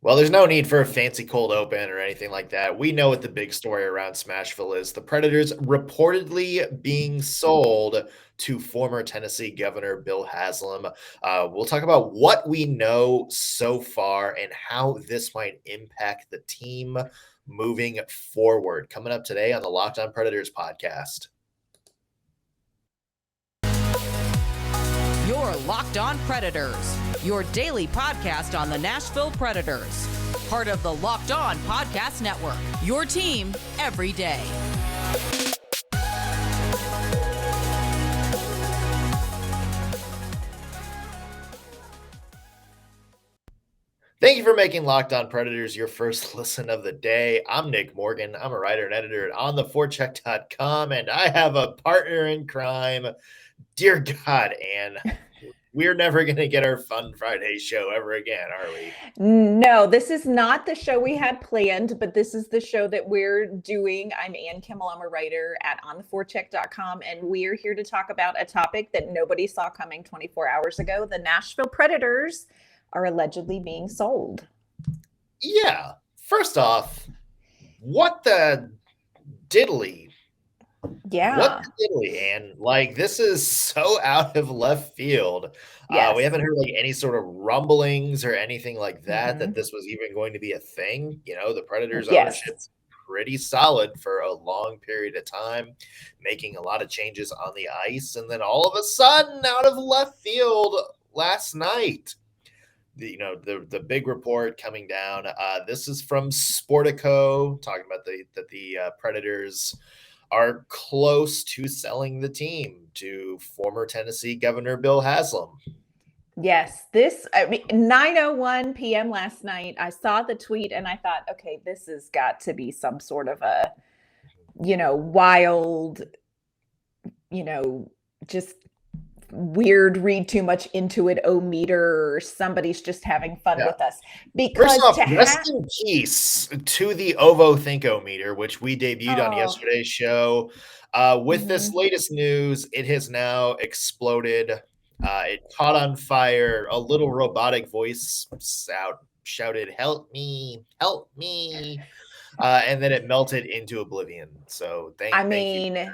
Well, there's no need for a fancy cold open or anything like that. We know what the big story around Smashville is. The Predators reportedly being sold to former Tennessee Governor Bill Haslam. We'll talk about what we know so far and how this might impact the team moving forward. Coming up today on the Locked On Predators podcast. You're Locked On Predators, your daily podcast on the Nashville Predators. Part of the Locked On Podcast Network, your team every day. Thank you for making Locked On Predators your first listen of the day. I'm Nick Morgan. I'm a writer and editor at ontheforecheck.com, and I have a partner in crime. Dear God, Ann, we're never going to get our Fun Friday show ever again, are we? No, this is not the show we had planned, but this is the show that we're doing. I'm Ann Kimmel. I'm a writer at ontheforecheck.com, and we're here to talk about a topic that nobody saw coming 24 hours ago. The Nashville Predators are allegedly being sold. Yeah. First off, what the diddly? Yeah. What the diddly, Ann? Like, this is so out of left field. Yes. We haven't heard like any sort of rumblings or anything like that, that this was even going to be a thing. You know, the Predators ownership's pretty solid for a long period of time, making a lot of changes on the ice. And then all of a sudden, out of left field last night, the big report coming down. This is from Sportico talking about that the Predators are close to selling the team to former Tennessee Governor Bill Haslam. Yes, 9:01 p.m. last night, I saw the tweet and I thought, okay, this has got to be some sort of a, wild, just weird, read too much into it, meter, or somebody's just having fun with us. Because first off, rest in peace to the Ovo Thinko meter, which we debuted on yesterday's show. With this latest news, it has now exploded. It caught on fire. A little robotic voice shouted, "Help me, help me." And then it melted into oblivion. So thank you.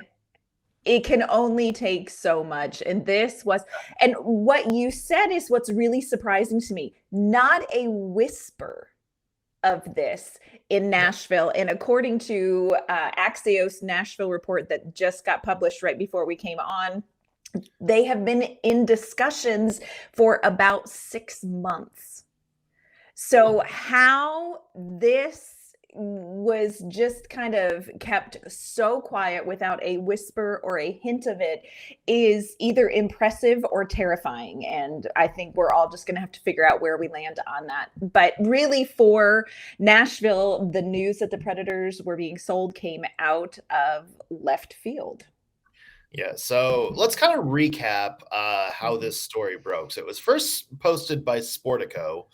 It can only take so much. And and what you said is what's really surprising to me. Not a whisper of this in Nashville. And according to Axios Nashville report that just got published right before we came on, they have been in discussions for about 6 months. So how this was just kind of kept so quiet without a whisper or a hint of it is either impressive or terrifying. And I think we're all just going to have to figure out where we land on that. But really, for Nashville, the news that the Predators were being sold came out of left field. Yeah, so let's kind of recap how this story broke. So it was first posted by Sportico,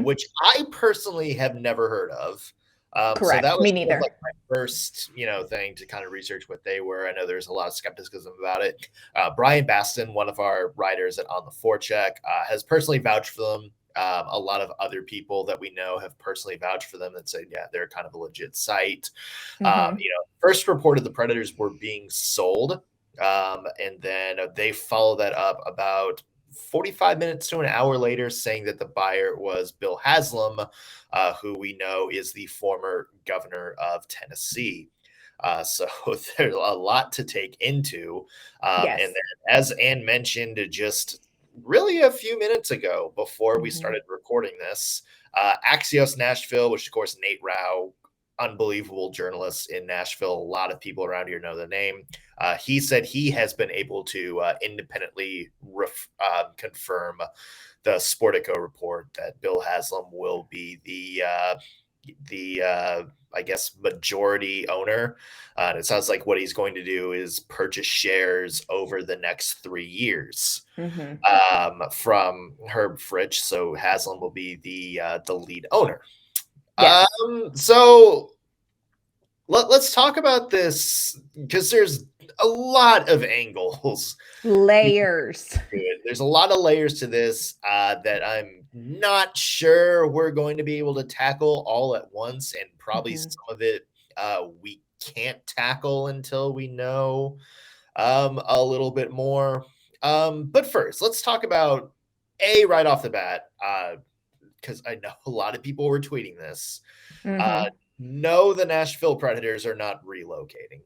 which I personally have never heard of. Correct. So that was Me neither. Like my first, thing to kind of research what they were. I know there's a lot of skepticism about it. Brian Baston, one of our writers at On the Forecheck, has personally vouched for them. A lot of other people that we know have personally vouched for them and said, yeah, they're kind of a legit site. First reported the Predators were being sold. And then they followed that up about 45 minutes to an hour later, saying that the buyer was Bill Haslam, who we know is the former governor of Tennessee. So there's a lot to take into. And then, as Ann mentioned just really a few minutes ago before we started recording this, Axios Nashville, which of course Nate Rao, unbelievable journalist in Nashville. A lot of people around here know the name. He said he has been able to independently confirm the Sportico report that Bill Haslam will be the I guess majority owner. And it sounds like what he's going to do is purchase shares over the next 3 years from Herb Fritch. So Haslam will be the lead owner. Yes. So Let's talk about this because there's a lot of angles. Layers. There's a lot of layers to this that I'm not sure we're going to be able to tackle all at once, and probably some of it we can't tackle until we know a little bit more. But first, let's talk about right off the bat, because I know a lot of people were tweeting this. No, the Nashville Predators are not relocating.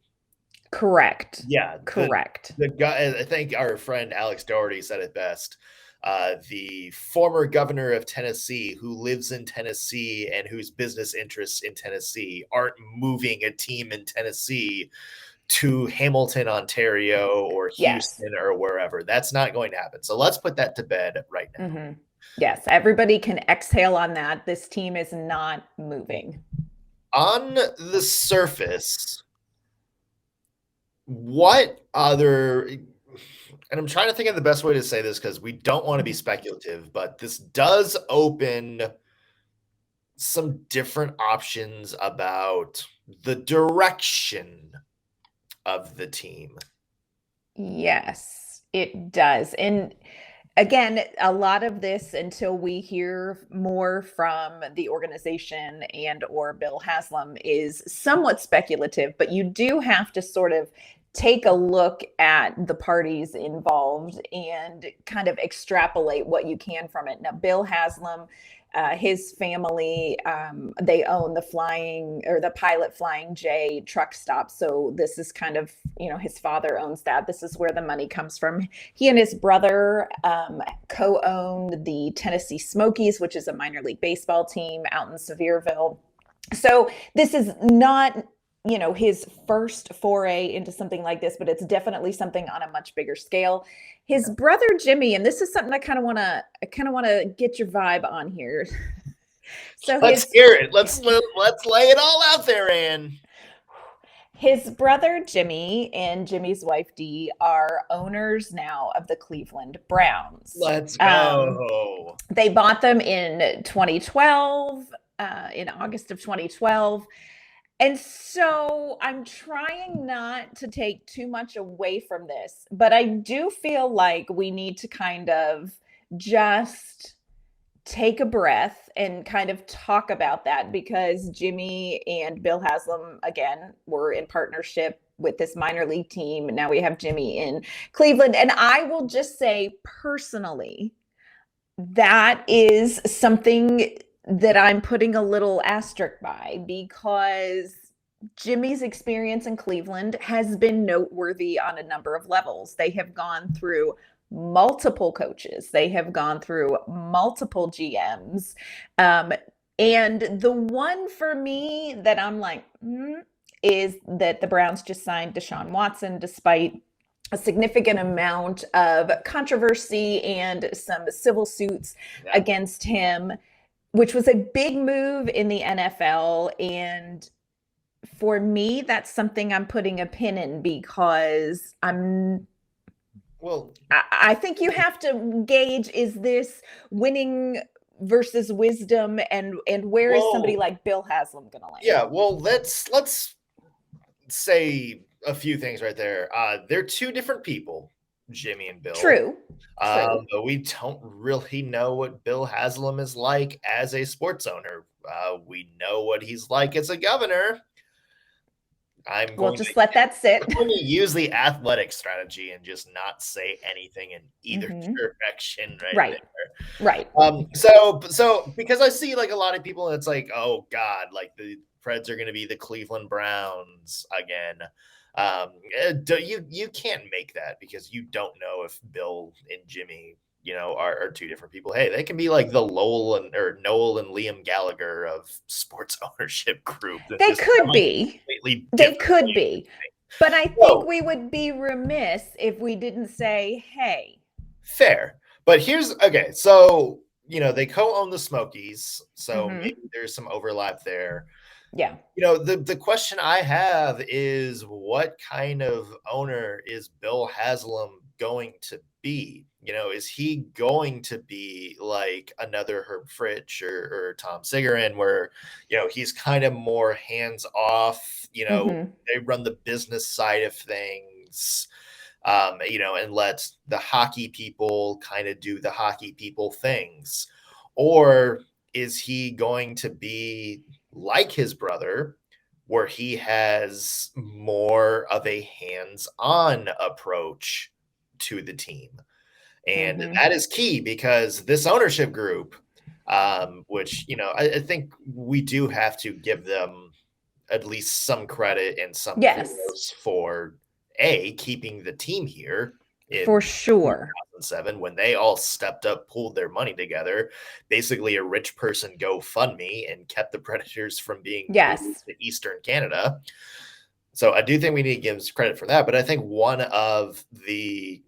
Correct. Yeah, correct. The guy, I think our friend Alex Doherty said it best. The former governor of Tennessee, who lives in Tennessee and whose business interests in Tennessee, aren't moving a team in Tennessee to Hamilton, Ontario, or Houston, or wherever. That's not going to happen. So let's put that to bed right now. Yes, everybody can exhale on that. This team is not moving. On the surface, what other, and I'm trying to think of the best way to say this because we don't want to be speculative, but this does open some different options about the direction of the team. Yes, it does. And again, a lot of this, until we hear more from the organization and or Bill Haslam, is somewhat speculative, but you do have to sort of take a look at the parties involved and kind of extrapolate what you can from it. Now, Bill Haslam, his family, they own the Pilot Flying J truck stop. So this is kind of, his father owns that. This is where the money comes from. He and his brother co-owned the Tennessee Smokies, which is a minor league baseball team out in Sevierville. So this is not, his first foray into something like this, but it's definitely something on a much bigger scale. His brother Jimmy, and this is something I kind of want to get your vibe on here. So let's hear it. Let's lay it all out there, Ann. His brother Jimmy and Jimmy's wife Dee are owners now of the Cleveland Browns. Let's go. They bought them in 2012, in August of 2012. And so I'm trying not to take too much away from this, but I do feel like we need to kind of just take a breath and kind of talk about that, because Jimmy and Bill Haslam, again, were in partnership with this minor league team. Now we have Jimmy in Cleveland. And I will just say personally, that is something that I'm putting a little asterisk by, because Jimmy's experience in Cleveland has been noteworthy on a number of levels. They have gone through multiple coaches. They have gone through multiple GMs. And the one for me that I'm like, is that the Browns just signed Deshaun Watson, despite a significant amount of controversy and some civil suits against him, which was a big move in the NFL. And for me, that's something I'm putting a pin in, because I think you have to gauge, is this winning versus wisdom, and where is somebody like Bill Haslam going to land? Yeah, well, let's say a few things right there. They're two different people, Jimmy and Bill. True. But we don't really know what Bill Haslam is like as a sports owner. We know what he's like as a governor. We'll just let that sit. I'm going to use the athletic strategy and just not say anything in either direction right there. Right. So because I see like a lot of people, and it's like, oh God, like the Preds are going to be the Cleveland Browns again. You can't make that, because you don't know if Bill and Jimmy, are two different people. Hey, they can be like the Noel and Liam Gallagher of sports ownership group. They could be. They could be. But I think we would be remiss if we didn't say, hey. Fair. But okay. So, they co-own the Smokies. So maybe there's some overlap there. Yeah. The question I have is, what kind of owner is Bill Haslam going to be? You know, is he going to be like another Herb Fritch or Tom Sigerin, where, you know, he's kind of more hands off, you know, they run the business side of things, you know, and let the hockey people kind of do the hockey people things? Or is he going to be like his brother, where he has more of a hands-on approach to the team? And that is key, because this ownership group, which, you know, I think we do have to give them at least some credit and some Yes, kudos for keeping the team here for in sure. 2007, when they all stepped up, pulled their money together, basically a rich person GoFundMe, and kept the Predators from being moved to Eastern Canada. So I do think we need to give them credit for that. But I think one of the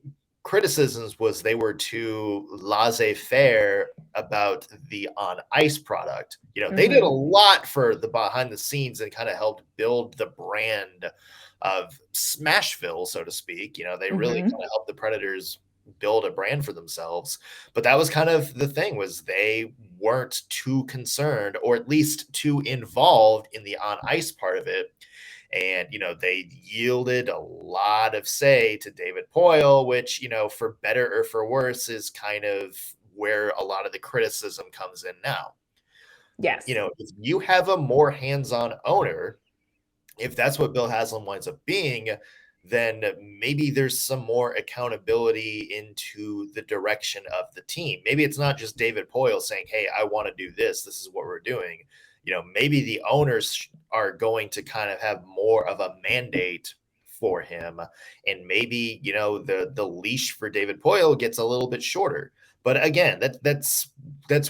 criticisms was they were too laissez-faire about the on-ice product. You know, they did a lot for the behind the scenes and kind of helped build the brand of Smashville, so to speak. You know, they really kind of helped the Predators build a brand for themselves. But that was kind of the thing, was they weren't too concerned, or at least too involved in the on-ice part of it. And, you know, they yielded a lot of say to David Poile, which, you know, for better or for worse, is kind of where a lot of the criticism comes in now. Yes. You know, if you have a more hands-on owner, if that's what Bill Haslam winds up being, then maybe there's some more accountability into the direction of the team. Maybe it's not just David Poile saying, hey, I want to do this. This is what we're doing. You know, maybe the owners are going to kind of have more of a mandate for him. And maybe, you know, the leash for David Poile gets a little bit shorter. But again, that's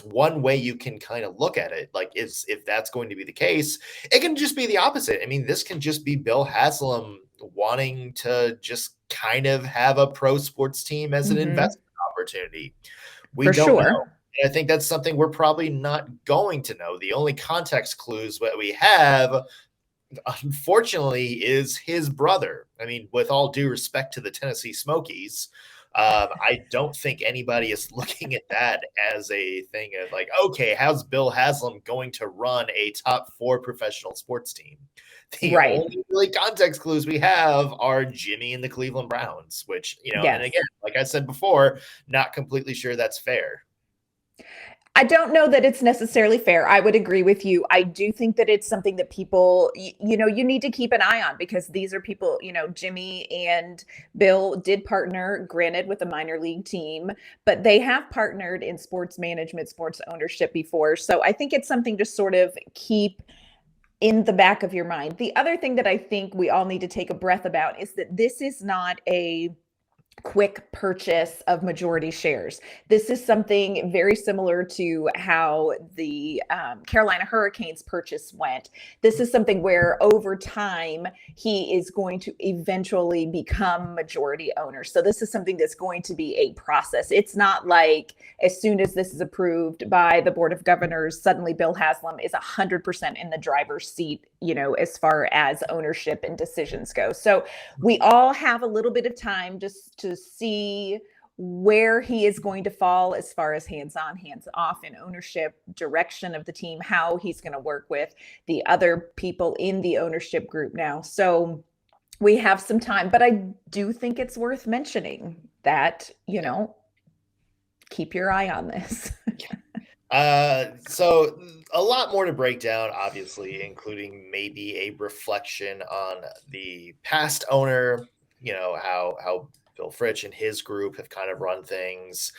one way you can kind of look at it. Like, if that's going to be the case, it can just be the opposite. I mean, this can just be Bill Haslam wanting to just kind of have a pro sports team as an investment opportunity. We don't know. And I think that's something we're probably not going to know. The only context clues that we have, unfortunately, is his brother. I mean, with all due respect to the Tennessee Smokies, I don't think anybody is looking at that as a thing of like, okay, how's Bill Haslam going to run a top 4 professional sports team? The only really context clues we have are Jimmy and the Cleveland Browns, which, you know, and again, like I said before, not completely sure that's fair. I don't know that it's necessarily fair. I would agree with you. I do think that it's something that people, you know, you need to keep an eye on, because these are people, you know, Jimmy and Bill did partner, granted with a minor league team, but they have partnered in sports management, sports ownership before. So I think it's something to sort of keep in the back of your mind. The other thing that I think we all need to take a breath about is that this is not a quick purchase of majority shares. This is something very similar to how the Carolina Hurricanes purchase went. This is something where over time, he is going to eventually become majority owner. So this is something that's going to be a process. It's not like as soon as this is approved by the Board of Governors, suddenly Bill Haslam is 100% in the driver's seat, you know, as far as ownership and decisions go. So we all have a little bit of time just to see where he is going to fall as far as hands-on, hands-off, and ownership, direction of the team, how he's going to work with the other people in the ownership group now. So we have some time, but I do think it's worth mentioning that, you know, keep your eye on this. So a lot more to break down, obviously, including maybe a reflection on the past owner, you know, how Bill Fritch and his group have kind of run things.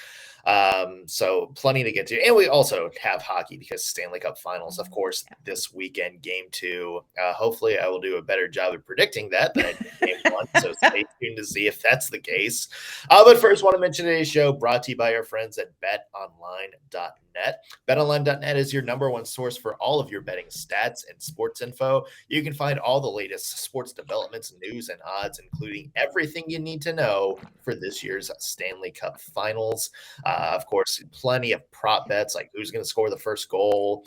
So plenty to get to. And we also have hockey, because Stanley Cup Finals, of course, this weekend, game 2. Hopefully I will do a better job of predicting that than I did game 1. So stay tuned to see if that's the case. But first, want to mention today's show brought to you by our friends at betonline.net. BetOnline.net. BetOnline.net is your number one source for all of your betting stats and sports info. You can find all the latest sports developments, news, and odds, including everything you need to know for this year's Stanley Cup Finals. Of course, plenty of prop bets like who's going to score the first goal.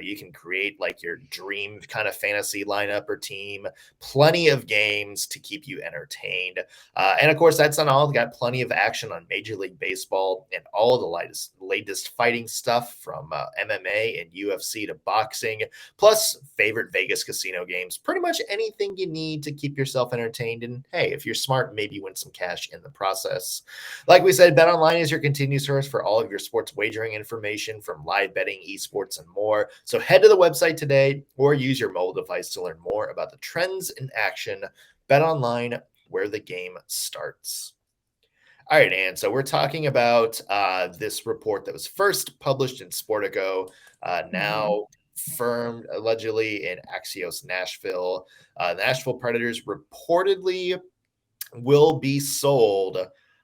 You can create like your dream kind of fantasy lineup or team. Plenty of games to keep you entertained. And of course, that's not all. We've got plenty of action on Major League Baseball and all of the latest fighting stuff from MMA and UFC to boxing, plus favorite Vegas casino games. Pretty much anything you need to keep yourself entertained. And hey, if you're smart, maybe win some cash in the process. Like we said, BetOnline is your continued source for all of your sports wagering information from live betting, esports, and more. So head to the website today or use your mobile device to learn more about the trends in action. BetOnline, where the game starts. All right, Ann. So we're talking about this report that was first published in Sportico, now confirmed allegedly in Axios Nashville. Nashville Predators reportedly will be sold.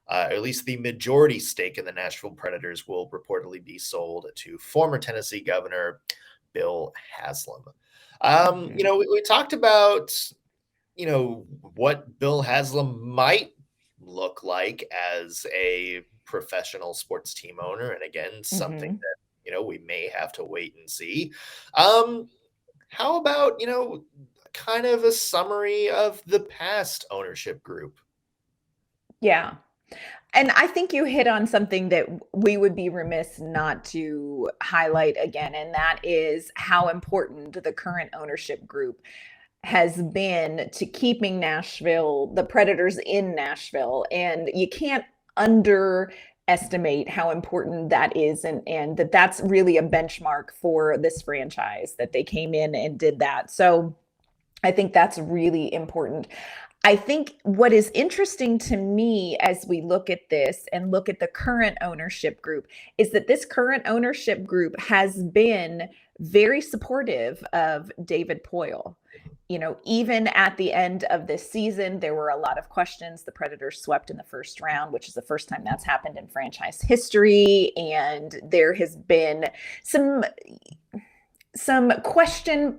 At least the majority stake in the Nashville Predators will reportedly be sold to former Tennessee Governor Bill Haslam. We talked about, what Bill Haslam might look like as a professional sports team owner. And again, something that, we may have to wait and see. How about, kind of a summary of the past ownership group? Yeah. And I think you hit on something that we would be remiss not to highlight again, and that is how important the current ownership group has been to keeping Nashville, the Predators in Nashville. And you can't underestimate how important that is, and that's really a benchmark for this franchise, that they came in and did that. So I think that's really important. I think what is interesting to me as we look at this and look at the current ownership group is that this current ownership group has been very supportive of David Poile. Even at the end of this season, there were a lot of questions. The Predators swept in the first round, which is the first time that's happened in franchise history. And there has been some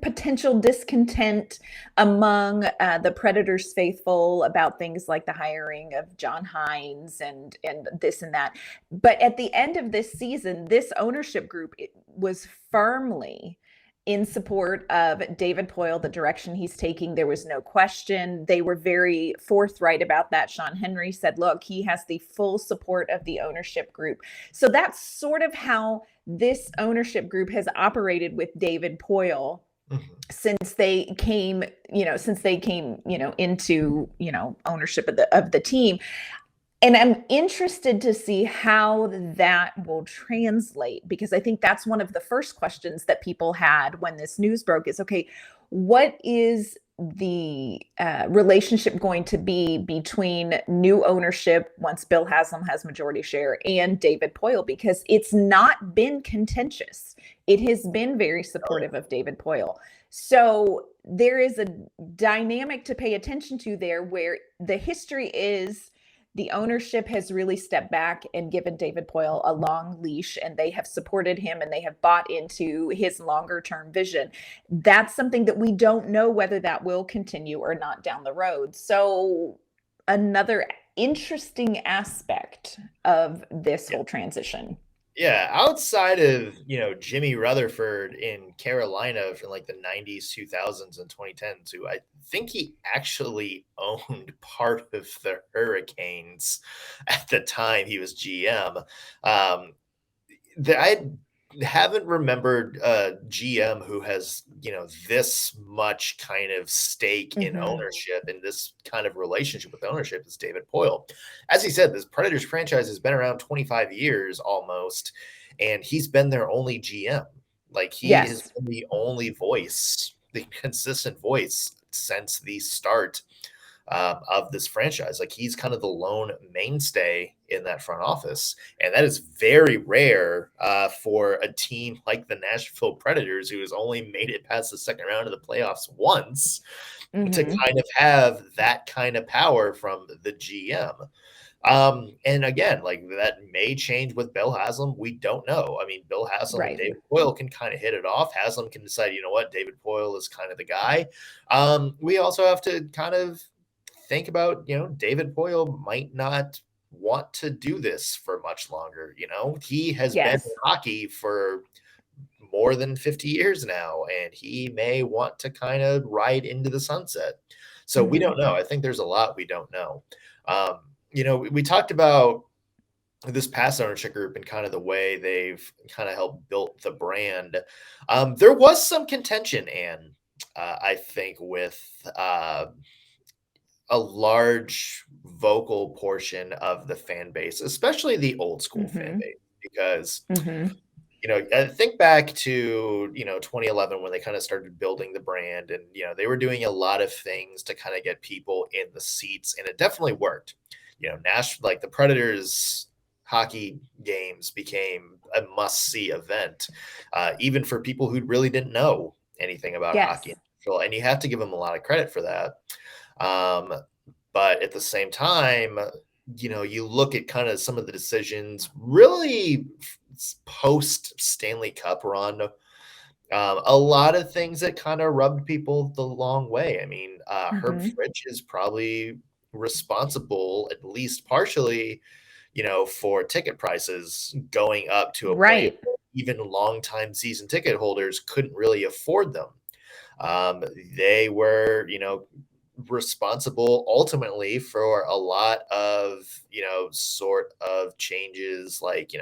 potential discontent among the Predators faithful about things like the hiring of John Hines and this and that. But at the end of this season, this ownership group was firmly in support of David Poile, the direction he's taking. There was no question. They were very forthright about that. Sean Henry said, look, he has the full support of the ownership group. So that's sort of how this ownership group has operated with David Poile since they came into, ownership of the team. And I'm interested to see how that will translate, because I think that's one of the first questions that people had when this news broke is, okay, what is the relationship going to be between new ownership once Bill Haslam has majority share and David Poile? Because it's not been contentious. It has been very supportive of David Poile. So there is a dynamic to pay attention to there where the history is the ownership has really stepped back and given David Poile a long leash, and they have supported him and they have bought into his longer term vision. That's something that we don't know whether that will continue or not down the road. So another interesting aspect of this whole transition. Yeah, outside of, Jimmy Rutherford in Carolina from like the 90s, 2000s, and 2010s, who I think he actually owned part of the Hurricanes at the time he was GM. I haven't remembered a GM who has, this much kind of stake in ownership and this kind of relationship with ownership as David Poile. As he said, this Predators franchise has been around 25 years almost, and he's been their only GM. Like he has been the only voice, the consistent voice since the start of this franchise. Like he's kind of the lone mainstay in that front office. And that is very rare for a team like the Nashville Predators, who has only made it past the second round of the playoffs once, to kind of have that kind of power from the GM. And again, like that may change with Bill Haslam. We don't know. I mean, Bill Haslam and Right. David Poile can kind of hit it off. Haslam can decide, you know what, David Poile is kind of the guy. We also have to kind of think about, David Poile might not want to do this for much longer. He has been in hockey for more than 50 years now, and he may want to kind of ride into the sunset. So we don't know. I think there's a lot we don't know. We talked about this past ownership group and kind of the way they've kind of helped build the brand. There was some contention, and I think with a large vocal portion of the fan base, especially the old school fan base, because I think back to 2011 when they kind of started building the brand, and they were doing a lot of things to kind of get people in the seats, and it definitely worked. Like the Predators hockey games became a must-see event, even for people who really didn't know anything about hockey. And you have to give them a lot of credit for that. But at the same time, you look at kind of some of the decisions really post Stanley Cup run, a lot of things that kind of rubbed people the long way. I mean, Herb Fritch is probably responsible, at least partially, for ticket prices going up to a point where even longtime season ticket holders couldn't really afford them. They were, responsible ultimately for a lot of, sort of changes, like,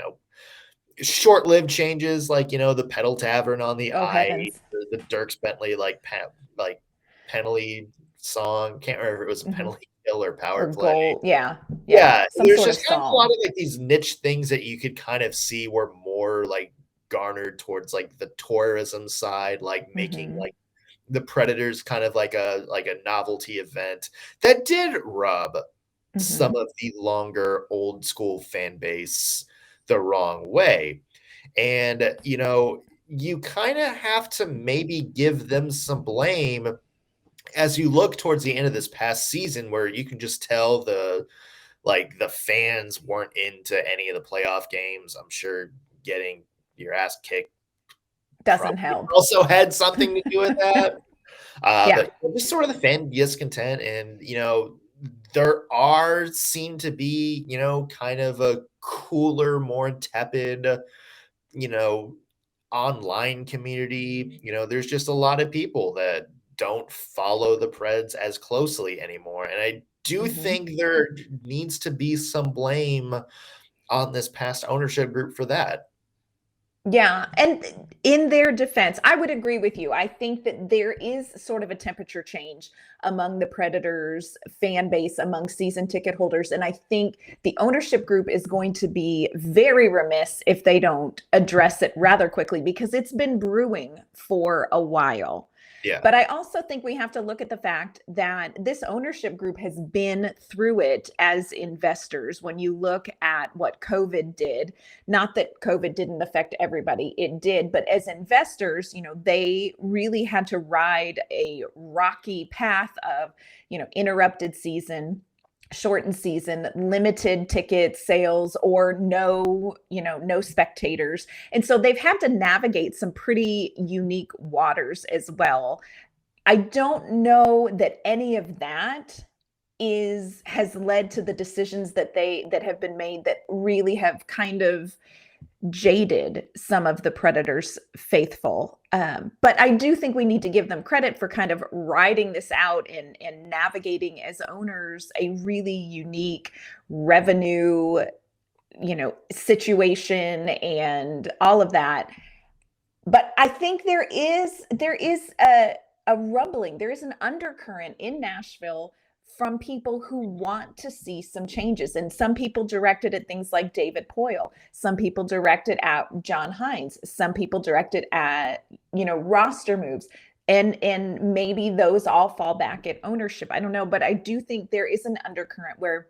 short-lived changes, like, the Pedal Tavern on the ice, the Dierks Bentley, like penalty song. Can't remember if it was a penalty kill or power play. Goal. Yeah. There's just kind of a lot of like these niche things that you could kind of see were more like garnered towards like the tourism side, like making like the Predators kind of like a novelty event that did rub some of the longer old school fan base the wrong way. And, you kind of have to maybe give them some blame as you look towards the end of this past season, where you can just tell the fans weren't into any of the playoff games. I'm sure getting your ass kicked doesn't help. Also had something to do with that. But just sort of the fan discontent, and there seem to be kind of a cooler, more tepid online community. There's just a lot of people that don't follow the Preds as closely anymore, and I do think there needs to be some blame on this past ownership group for that. Yeah. And in their defense, I would agree with you. I think that there is sort of a temperature change among the Predators fan base, among season ticket holders. And I think the ownership group is going to be very remiss if they don't address it rather quickly, because it's been brewing for a while. Yeah. But I also think we have to look at the fact that this ownership group has been through it as investors. When you look at what COVID did, not that COVID didn't affect everybody, it did, but as investors, they really had to ride a rocky path of, interrupted season, shortened season, limited ticket sales, or no spectators. And so they've had to navigate some pretty unique waters as well. I don't know that any of that has led to the decisions that have been made that really have kind of jaded some of the Predators faithful. But I do think we need to give them credit for kind of riding this out and navigating as owners a really unique revenue, situation and all of that. But I think there is a rumbling, there is an undercurrent in Nashville from people who want to see some changes. And some people directed at things like David Poile. Some people directed at John Hines. Some people directed at, roster moves. And maybe those all fall back at ownership. I don't know. But I do think there is an undercurrent where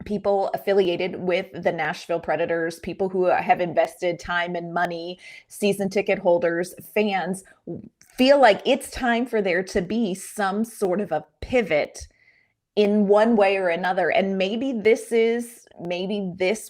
people affiliated with the Nashville Predators, people who have invested time and money, season ticket holders, fans, feel like it's time for there to be some sort of a pivot in one way or another. And maybe this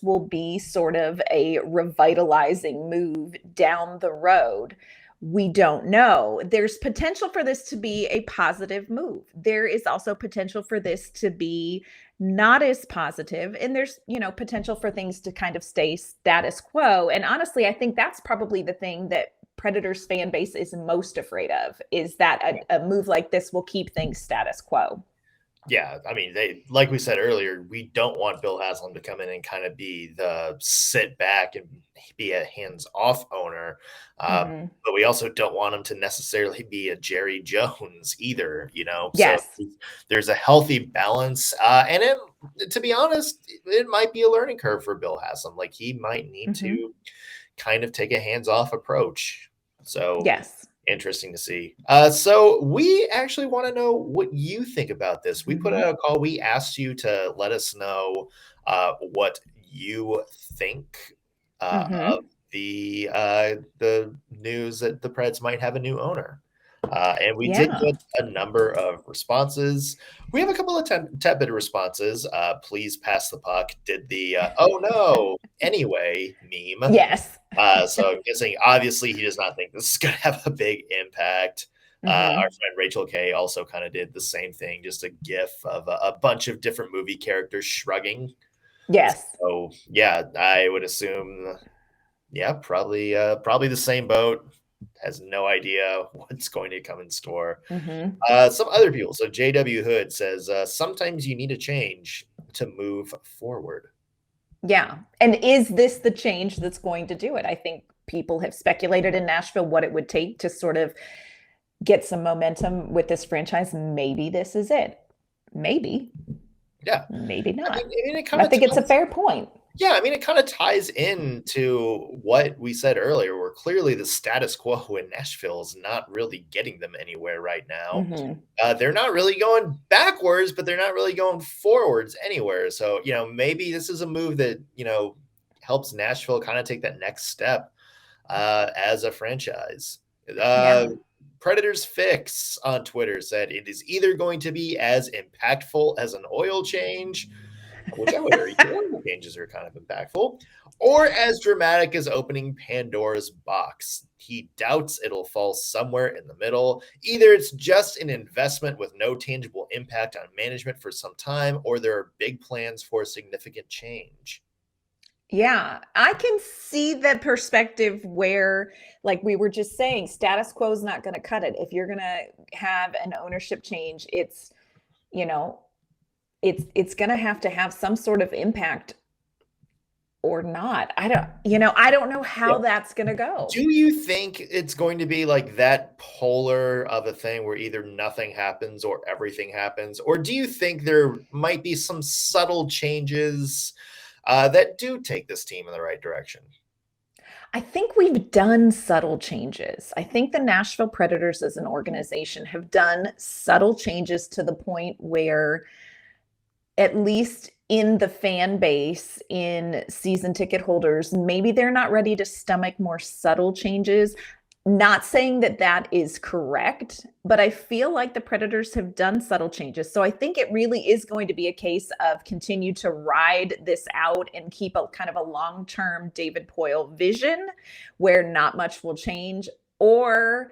will be sort of a revitalizing move down the road. We don't know. There's potential for this to be a positive move. There is also potential for this to be not as positive, and there's, potential for things to kind of stay status quo. And honestly, I think that's probably the thing that Predators fan base is most afraid of, is that a move like this will keep things status quo. Yeah, I mean, like we said earlier, we don't want Bill Haslam to come in and kind of be the sit back and be a hands-off owner, but we also don't want him to necessarily be a Jerry Jones either, Yes. So there's a healthy balance, and to be honest, it might be a learning curve for Bill Haslam. Like, he might need to kind of take a hands-off approach. So yes. Interesting to see. So we actually want to know what you think about this. We put out a call. We asked you to let us know what you think of the news that the Preds might have a new owner. And we did get a number of responses. We have a couple of tepid responses. Please pass the puck. Did the oh no anyway meme. Yes. So I'm guessing obviously he does not think this is going to have a big impact. Our friend Rachel K also kind of did the same thing, just a gif of a bunch of different movie characters shrugging. Yes. So yeah, I would assume, probably the same boat. Has no idea what's going to come in store. Some other people. So JW Hood says, sometimes you need a change to move forward. Yeah. And is this the change that's going to do it? I think people have speculated in Nashville what it would take to sort of get some momentum with this franchise. Maybe this is it. Maybe. Yeah. Maybe not. I mean, I think it's a fair point. Yeah, I mean, it kind of ties into what we said earlier, where clearly the status quo in Nashville is not really getting them anywhere right now. They're not really going backwards, but they're not really going forwards anywhere. So, maybe this is a move that, helps Nashville kind of take that next step as a franchise. Predators Fix on Twitter said it is either going to be as impactful as an oil change, which I would agree, oil changes are kind of impactful, or as dramatic as opening Pandora's box. He doubts it'll fall somewhere in the middle. Either it's just an investment with no tangible impact on management for some time, or there are big plans for significant change. Yeah, I can see the perspective where, like we were just saying, status quo is not going to cut it. If you're going to have an ownership change, it's going to have some sort of impact or not. I don't know how that's going to go. Do you think it's going to be like that polar of a thing where either nothing happens or everything happens? Or do you think there might be some subtle changes that do take this team in the right direction? I think we've done subtle changes. I think the Nashville Predators as an organization have done subtle changes to the point where, at least in the fan base, in season ticket holders, maybe they're not ready to stomach more subtle changes. Not saying that that is correct, but I feel like the Predators have done subtle changes. So I think it really is going to be a case of continue to ride this out and keep a kind of a long-term David Poile vision where not much will change, or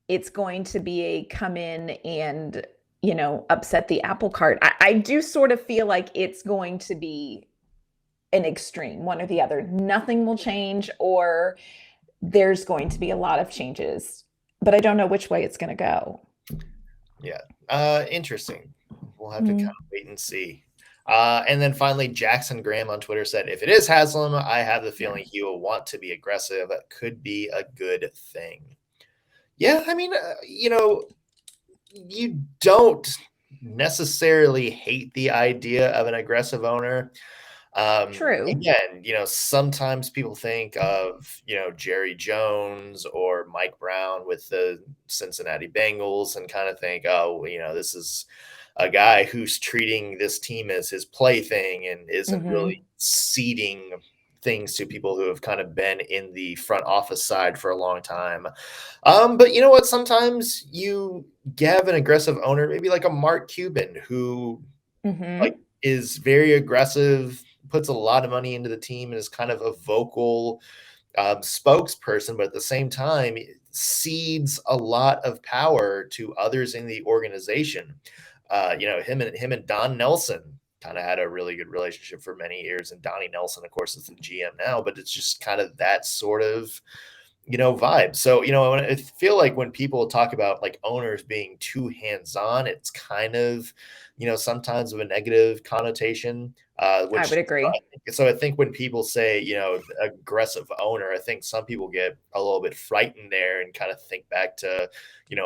it's going to be a come in and upset the apple cart. I do sort of feel like it's going to be an extreme, one or the other. Nothing will change, or there's going to be a lot of changes, but I don't know which way it's going to go. Yeah. Interesting. We'll have to kind of wait and see. And then finally, Jackson Graham on Twitter said, if it is Haslam, I have the feeling he will want to be aggressive. It could be a good thing. Yeah. I mean, you don't necessarily hate the idea of an aggressive owner. True. Again, sometimes people think of, Jerry Jones or Mike Brown with the Cincinnati Bengals and kind of think, oh, this is a guy who's treating this team as his plaything and isn't really seeding things to people who have kind of been in the front office side for a long time. But you know what? Sometimes you have an aggressive owner, maybe like a Mark Cuban, who like is very aggressive, puts a lot of money into the team, and is kind of a vocal spokesperson, but at the same time cedes a lot of power to others in the organization. Him and Don Nelson kind of had a really good relationship for many years, and Donnie Nelson, of course, is the GM now, but it's just kind of that sort of vibe. So, I feel like when people talk about like owners being too hands-on, it's kind of, sometimes of a negative connotation. Which I would agree. So I think when people say, aggressive owner, I think some people get a little bit frightened there and kind of think back to,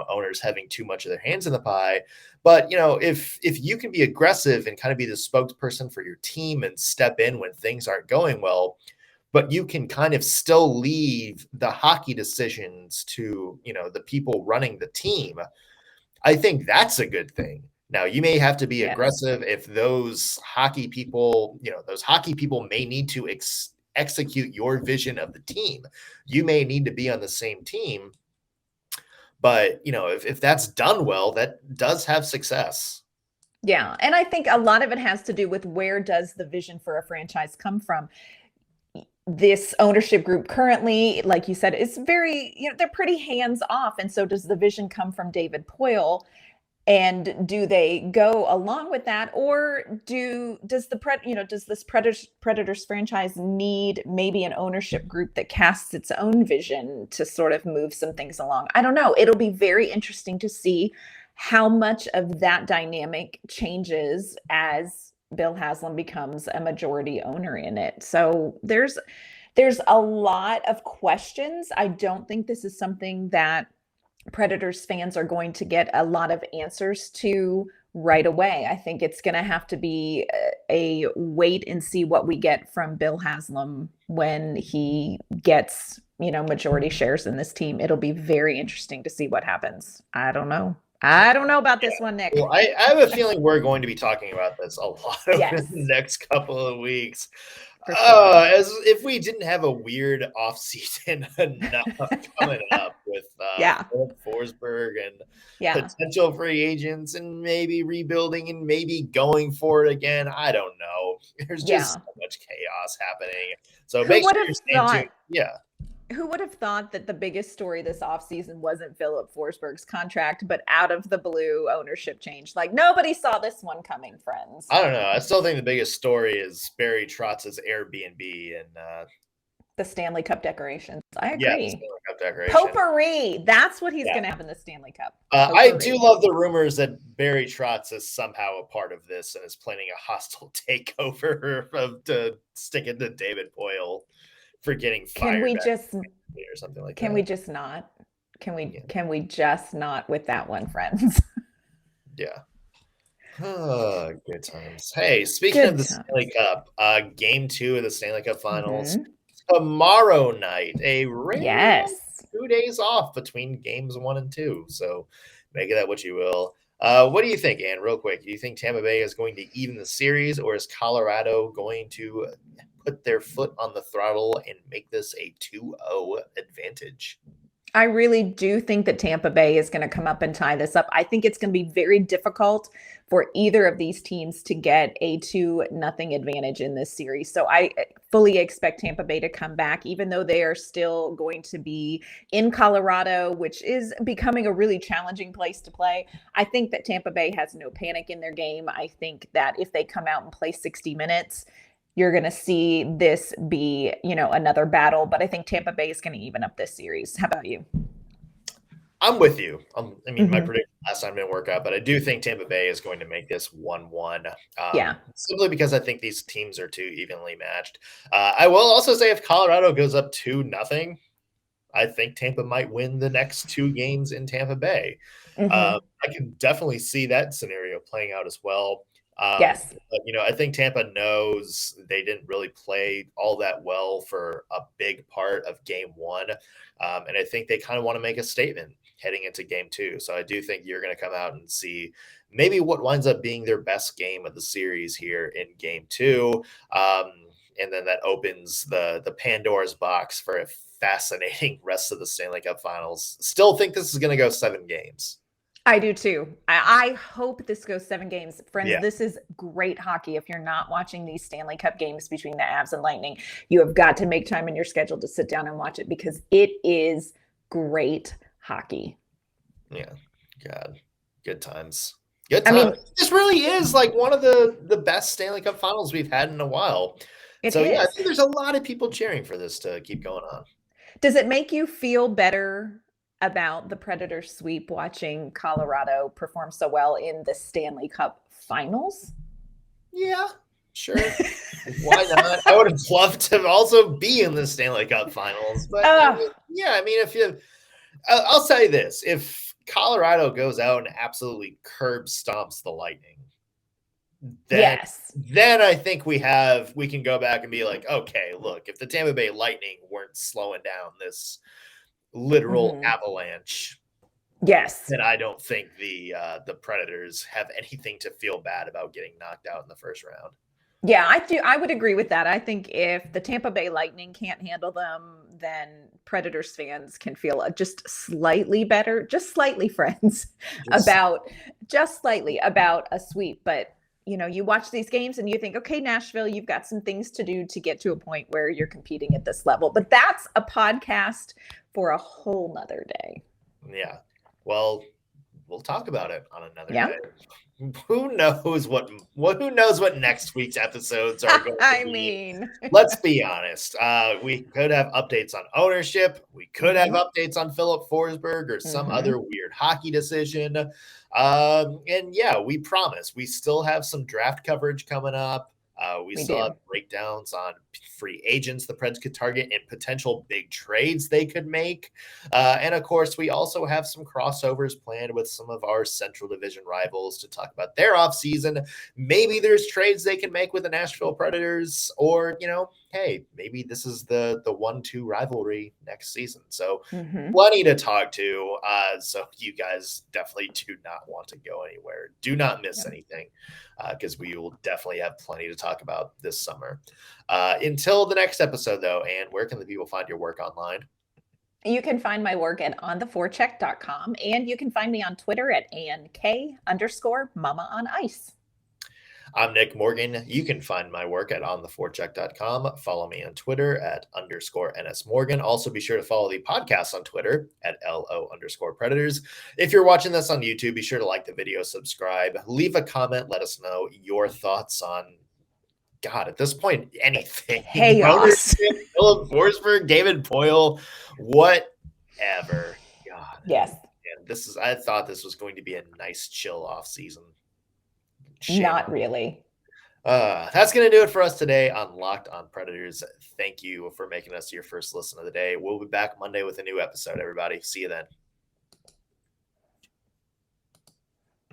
owners having too much of their hands in the pie. But, if you can be aggressive and kind of be the spokesperson for your team and step in when things aren't going well, but you can kind of still leave the hockey decisions to, the people running the team, I think that's a good thing. Now, you may have to be aggressive if those hockey people, may need to execute your vision of the team. You may need to be on the same team. But, if that's done well, that does have success. Yeah. And I think a lot of it has to do with where does the vision for a franchise come from? This ownership group currently, like you said, is very, they're pretty hands off. And so does the vision come from David Poile? And do they go along with that, or does this Predators franchise need maybe an ownership group that casts its own vision to sort of move some things along? I don't know. It'll be very interesting to see how much of that dynamic changes as Bill Haslam becomes a majority owner in it. So there's a lot of questions. I don't think this is something that Predators fans are going to get a lot of answers to right away. I think it's going to have to be a wait and see what we get from Bill Haslam when he gets, majority shares in this team. It'll be very interesting to see what happens. I don't know about this one, Nick. Well, I have a feeling we're going to be talking about this a lot over the next couple of weeks. Sure. As if we didn't have a weird offseason enough coming up with Forsberg and potential free agents and maybe rebuilding and maybe going for it again. I don't know. There's just so much chaos happening. So make sure you're staying tuned. Yeah. Who would have thought that the biggest story this offseason wasn't Philip Forsberg's contract, but out of the blue ownership change? Like, nobody saw this one coming, friends. I don't know. I still think the biggest story is Barry Trotz's Airbnb and the Stanley Cup decorations. I agree. Yeah, the Stanley Cup decoration. Potpourri. That's what he's going to have in the Stanley Cup. I do love the rumors that Barry Trotz is somehow a part of this and is planning a hostile takeover to stick it to David Poile for getting fired. Can we just or something like can that? we just not? Can we just not with that one, friends? Yeah. Good times. Hey, speaking of the Stanley Cup, game 2 of the Stanley Cup Finals tomorrow night. A rare 2 days off between games 1 and 2. So make of that what you will. What do you think, Ann? Real quick, do you think Tampa Bay is going to even the series, or is Colorado going to put their foot on the throttle and make this a 2-0 advantage? I really do think that Tampa Bay is going to come up and tie this up. I think it's going to be very difficult for either of these teams to get a 2-0 advantage in this series. So I fully expect Tampa Bay to come back, even though they are still going to be in Colorado, which is becoming a really challenging place to play. I think that Tampa Bay has no panic in their game. I think that if they come out and play 60 minutes, you're going to see this be, another battle. But I think Tampa Bay is going to even up this series. How about you? I'm with you. My prediction last time didn't work out, but I do think Tampa Bay is going to make this 1-1. Simply because I think these teams are too evenly matched. I will also say if Colorado goes up 2-0, I think Tampa might win the next 2 games in Tampa Bay. I can definitely see that scenario playing out as well. Yes. But, I think Tampa knows they didn't really play all that well for a big part of game 1. And I think they kind of want to make a statement heading into game 2. So I do think you're going to come out and see maybe what winds up being their best game of the series here in game 2. and then that opens the Pandora's box for a fascinating rest of the Stanley Cup Finals. Still think this is going to go 7 games. I do too. I hope this goes 7 games. Friends, Yeah. This is great hockey. If you're not watching these Stanley Cup games between the Avs and Lightning, you have got to make time in your schedule to sit down and watch it because it is great hockey. Yeah. God. Good times. Good times. I mean, this really is like one of the best Stanley Cup Finals we've had in a while. So yeah, I think there's a lot of people cheering for this to keep going on. Does it make you feel better about the Predators sweep watching Colorado perform so well in the Stanley Cup Finals? Yeah, sure. Why not? I would have loved to also be in the Stanley Cup Finals. But I mean, if you, I'll tell you this, if Colorado goes out and absolutely curb stomps the Lightning, then I think we can go back and be like, okay, look, if the Tampa Bay Lightning weren't slowing down this literal avalanche, then I don't think the Predators have anything to feel bad about getting knocked out in the first round. Yeah, I would agree with that. I think if the Tampa Bay Lightning can't handle them, then Predators fans can feel just slightly better, just slightly, friends, about a sweep. But you watch these games and you think, okay, Nashville, you've got some things to do to get to a point where you're competing at this level. But that's a podcast for a whole nother day. Yeah. Well, we'll talk about it on another day. Who knows what next week's episodes are going to be? Mean, let's be honest. We could have updates on ownership. We could have updates on Philip Forsberg or some other weird hockey decision. And yeah, we promise we still have some draft coverage coming up. We still have breakdowns on free agents the Preds could target and potential big trades they could make. And of course, we also have some crossovers planned with some of our Central Division rivals to talk about their offseason. Maybe there's trades they can make with the Nashville Predators, or, hey, maybe this is the 1-2 rivalry next season. So plenty to talk to. So you guys definitely do not want to go anywhere. Do not miss anything, because we will definitely have plenty to talk about this summer. Until the next episode, though, Anne, where can the people find your work online? You can find my work at ontheforecheck.com, and you can find me on Twitter at AnnK_Mama on Ice. I'm Nick Morgan. You can find my work at ontheforecheck.com. Follow me on Twitter at _NSMorgan. Also, be sure to follow the podcast on Twitter at LO_Predators. If you're watching this on YouTube, be sure to like the video, subscribe, leave a comment, let us know your thoughts on, God, at this point, anything. Chaos. Philip Forsberg, David Poile, whatever. God. Yes. And I thought this was going to be a nice, chill off season. Not really. That's going to do it for us today on Locked on Predators. Thank you for making us your first listen of the day. We'll be back Monday with a new episode, everybody. See you then.